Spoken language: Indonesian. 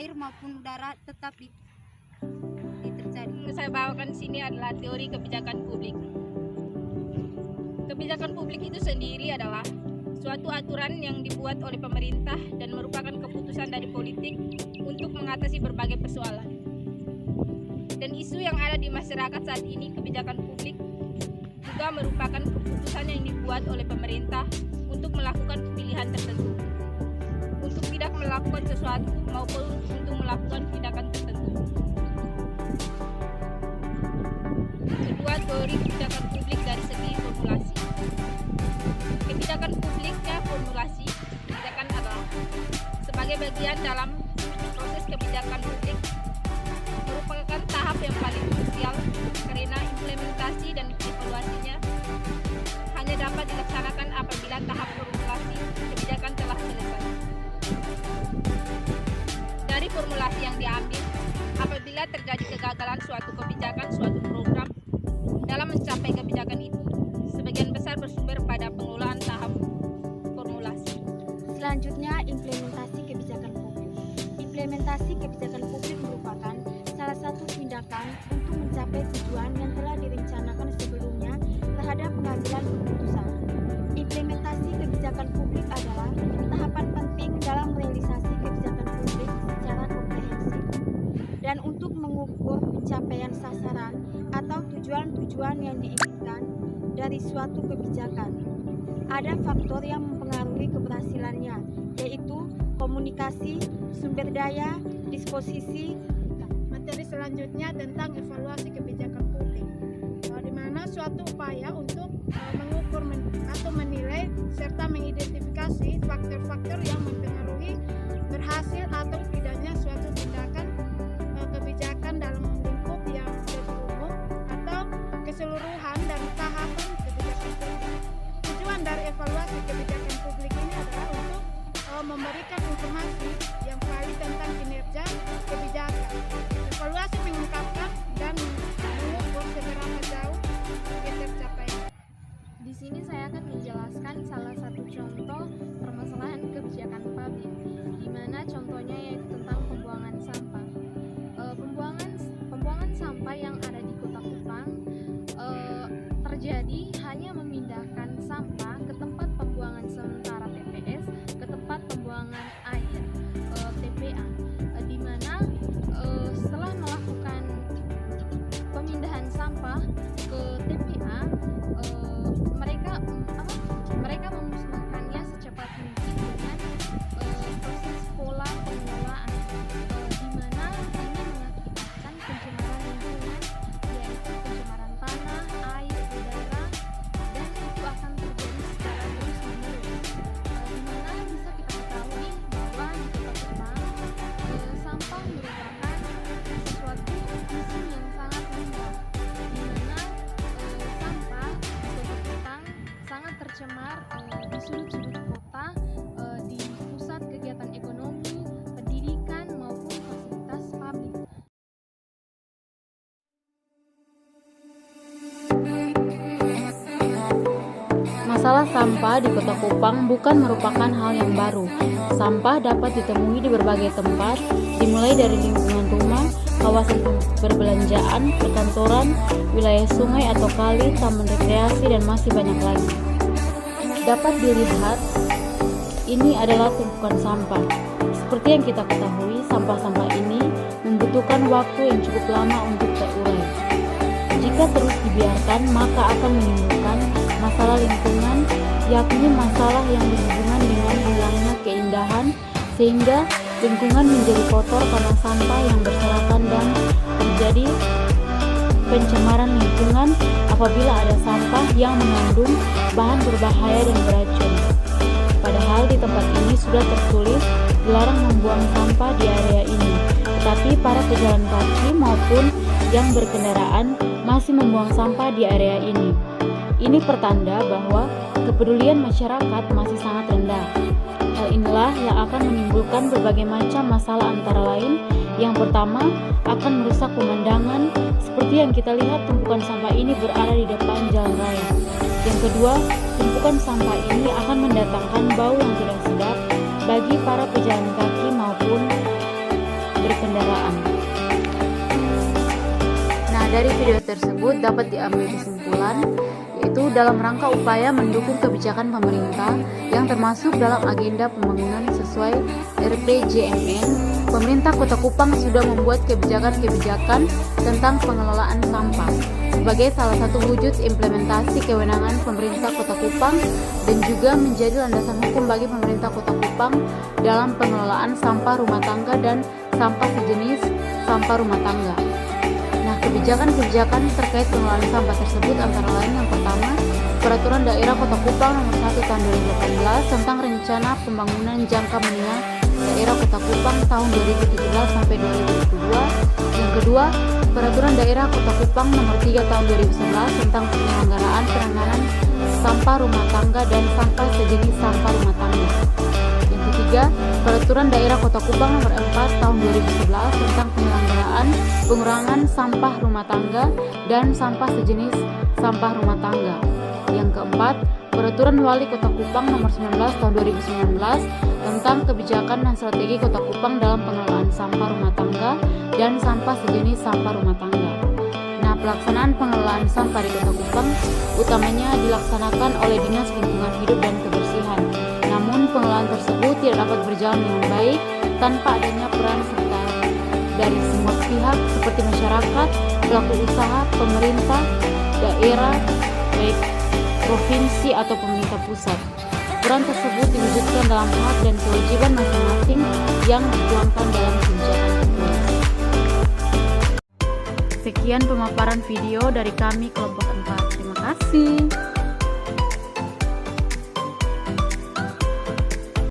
air maupun udara tetap terjadi. Yang saya bawakan di sini adalah teori kebijakan publik. Kebijakan publik itu sendiri adalah suatu aturan yang dibuat oleh pemerintah dan merupakan keputusan dari politik untuk mengatasi berbagai persoalan. Dan isu yang ada di masyarakat saat ini, kebijakan publik juga merupakan keputusan yang dibuat oleh pemerintah untuk melakukan pilihan tertentu, untuk tidak melakukan sesuatu maupun untuk melakukan tindakan tertentu. Kedua, teori kebijakan publik dari segi formulasi. Kebijakan publiknya formulasi kebijakan adalah sebagai bagian dalam proses kebijakan publik merupakan tahap yang paling krusial karena implementasi dan evaluasinya hanya dapat dilaksanakan apabila tahap formulasi kebijakan telah selesai. Dari formulasi yang diambil, apabila terjadi kegagalan suatu kebijakan, suatu program dalam mencapai kebijakan itu, sebagian besar bersumber pada pengelolaan tahap formulasi. Selanjutnya, implementasi kebijakan publik. Implementasi kebijakan publik merupakan salah satu tindakan untuk mencapai tujuan yang telah direncanakan sebelumnya terhadap pengambilan keputusan. Implementasi kebijakan publik adalah tahapan penting dalam realisasi kebijakan publik secara komprehensif. Dan untuk mengukur pencapaian sasaran atau tujuan-tujuan yang diinginkan dari suatu kebijakan, ada faktor yang mempengaruhi keberhasilannya, yaitu komunikasi, sumber daya, disposisi. Materi selanjutnya tentang evaluasi kebijakan publik, di mana suatu upaya untuk mengukur atau menilai serta mengidentifikasi faktor-faktor yang mempengaruhi berhasil atau tidaknya suatu tindakan kebijakan dalam lingkup yang lebih umum atau keseluruhan dan tahapan kebijakan publik. Tujuan dari evaluasi kebijakan publik ini adalah untuk memberikan informasi yang valid tentang kinerja kebijakan. Evaluasi mengungkapkan dan mengukur seberapa jauh yang tercapai. Di sini saya akan menjelaskan salah satu contoh permasalahan kebijakan publik, di mana contohnya yaitu tentang pembuangan sampah. Pembuangan sampah yang ada di Kota Kupang terjadi hanya memindahkan sampah ke tempat pembuangan sementara TPS ke tempat pembuangan air TPA, di mana setelah melakukan pemindahan sampah ke TPA, mereka memusnahkannya secepat mungkin dengan proses pola pengelolaan, di mana ini mengakibatkan pencemaran lingkungan, yaitu pencemaran tanah, air, udara, dan itu akan terjadi secara terus-menerus. Di mana bisa kita ketahui bahwa di Kota Kupang sampah merupakan sesuatu isu yang sangat limbah, di mana sampah di Kota Kupang sangat tercemar di sudut-sudut kota, di pusat kegiatan ekonomi, pendidikan maupun fasilitas publik. Masalah sampah di Kota Kupang bukan merupakan hal yang baru. Sampah dapat ditemui di berbagai tempat, dimulai dari lingkungan rumah, kawasan perbelanjaan, perkantoran, wilayah sungai atau kali, taman rekreasi, dan masih banyak lagi. Dapat dilihat, ini adalah tumpukan sampah. Seperti yang kita ketahui, sampah-sampah ini membutuhkan waktu yang cukup lama untuk terurai. Jika terus dibiarkan, maka akan menimbulkan masalah lingkungan, yakni masalah yang berhubungan dengan hilangnya keindahan, sehingga lingkungan menjadi kotor karena sampah yang berserakan dan terjadi pencemaran lingkungan apabila ada sampah yang mengandung bahan berbahaya dan beracun. Padahal di tempat ini sudah tertulis dilarang membuang sampah di area ini, tetapi para pejalan kaki maupun yang berkendaraan masih membuang sampah di area ini. Ini pertanda bahwa kepedulian masyarakat masih sangat rendah. Hal inilah yang akan menimbulkan berbagai macam masalah, antara lain yang pertama akan merusak pemandangan, seperti yang kita lihat tumpukan sampah ini berada di depan jalan raya. Yang kedua, tumpukan sampah ini akan mendatangkan bau yang tidak sedap bagi para pejalan kaki maupun berkendaraan. Nah, dari video tersebut dapat diambil kesimpulan, yaitu dalam rangka upaya mendukung kebijakan pemerintah yang termasuk dalam agenda pembangunan sesuai RPJMN, pemerintah Kota Kupang sudah membuat kebijakan-kebijakan tentang pengelolaan sampah sebagai salah satu wujud implementasi kewenangan pemerintah Kota Kupang dan juga menjadi landasan hukum bagi pemerintah Kota Kupang dalam pengelolaan sampah rumah tangga dan sampah sejenis sampah rumah tangga. Nah, kebijakan-kebijakan terkait pengelolaan sampah tersebut antara lain yang pertama, Peraturan Daerah Kota Kupang Nomor 1 Tahun 2018 tentang Rencana Pembangunan Jangka Menengah Daerah Kota Kupang tahun 2017 sampai 2022. Yang kedua, Peraturan Daerah Kota Kupang Nomor 3 Tahun 2011 tentang penyelenggaraan penanganan sampah rumah tangga dan sampah sejenis sampah rumah tangga. Yang ketiga, Peraturan Daerah Kota Kupang Nomor 4 Tahun 2011 tentang penyelenggaraan pengurangan sampah rumah tangga dan sampah sejenis sampah rumah tangga. Yang keempat, Peraturan Wali Kota Kupang Nomor 19 Tahun 2019 tentang kebijakan dan strategi Kota Kupang dalam pengelolaan sampah rumah tangga dan sampah sejenis sampah rumah tangga. Nah, pelaksanaan pengelolaan sampah di Kota Kupang utamanya dilaksanakan oleh Dinas Lingkungan Hidup dan Kebersihan. Namun, pengelolaan tersebut tidak dapat berjalan dengan baik tanpa adanya peran serta dari semua pihak seperti masyarakat, pelaku usaha, pemerintah, daerah, baik provinsi atau pemerintah pusat. Peran tersebut diwujudkan dalam hak dan kewajiban masing-masing yang dituangkan dalam kebijakan tersebut. Sekian pemaparan video dari kami kelompok 4. Terima kasih.